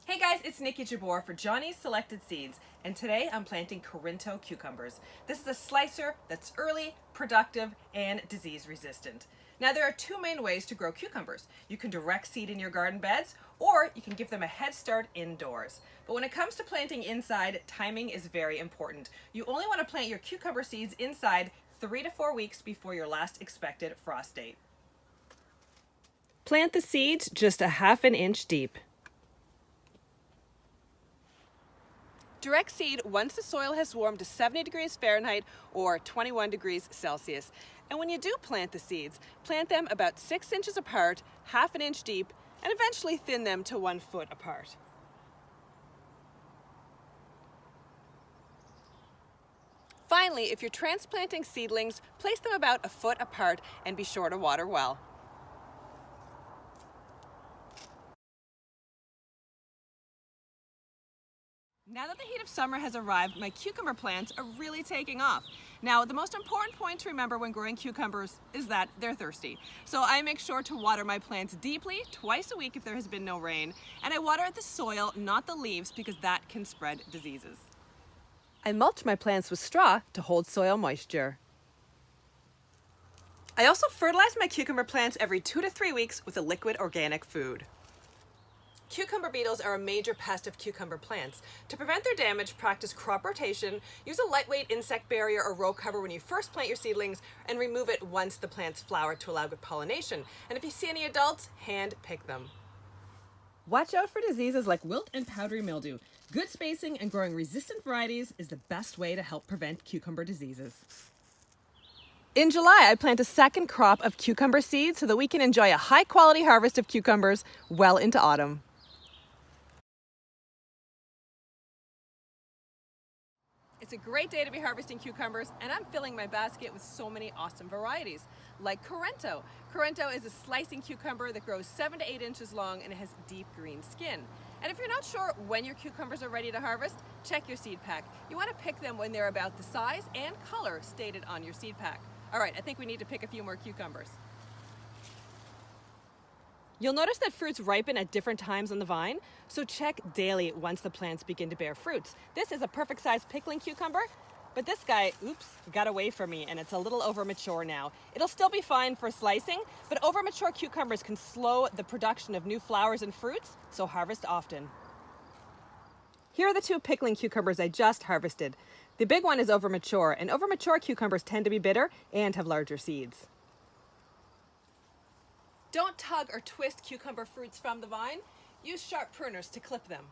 Hey guys, it's Niki Jabbour for Johnny's Selected Seeds, and today I'm planting Corinto cucumbers. This is a slicer that's early, productive, and disease resistant. Now there are two main ways to grow cucumbers. You can direct seed in your garden beds, or you can give them a head start indoors. But when it comes to planting inside, timing is very important. You only want to plant your cucumber seeds inside 3 to 4 weeks before your last expected frost date. Plant the seeds just a half an inch deep. Direct seed once the soil has warmed to 70 degrees Fahrenheit or 21 degrees Celsius. And when you do plant the seeds, plant them about 6 inches apart, half an inch deep, and eventually thin them to 1 foot apart. Finally, if you're transplanting seedlings, place them about a foot apart and be sure to water well. Now that the heat of summer has arrived, my cucumber plants are really taking off. Now, the most important point to remember when growing cucumbers is that they're thirsty. So I make sure to water my plants deeply, twice a week if there has been no rain, and I water the soil, not the leaves, because that can spread diseases. I mulch my plants with straw to hold soil moisture. I also fertilize my cucumber plants every 2 to 3 weeks with a liquid organic food. Cucumber beetles are a major pest of cucumber plants. To prevent their damage, practice crop rotation, use a lightweight insect barrier or row cover when you first plant your seedlings, and remove it once the plants flower to allow good pollination. And if you see any adults, hand pick them. Watch out for diseases like wilt and powdery mildew. Good spacing and growing resistant varieties is the best way to help prevent cucumber diseases. In July, I plant a second crop of cucumber seeds so that we can enjoy a high-quality harvest of cucumbers well into autumn. It's a great day to be harvesting cucumbers, and I'm filling my basket with so many awesome varieties, like Corinto. Corinto is a slicing cucumber that grows 7 to 8 inches long and it has deep green skin. And if you're not sure when your cucumbers are ready to harvest, check your seed pack. You want to pick them when they're about the size and color stated on your seed pack. All right, I think we need to pick a few more cucumbers. You'll notice that fruits ripen at different times on the vine, so check daily once the plants begin to bear fruits. This is a perfect size pickling cucumber, but this guy, got away from me and it's a little over mature now. It'll still be fine for slicing, but over mature cucumbers can slow the production of new flowers and fruits, so harvest often. Here are the 2 pickling cucumbers I just harvested. The big one is over mature, and over mature cucumbers tend to be bitter and have larger seeds. Don't tug or twist cucumber fruits from the vine. Use sharp pruners to clip them.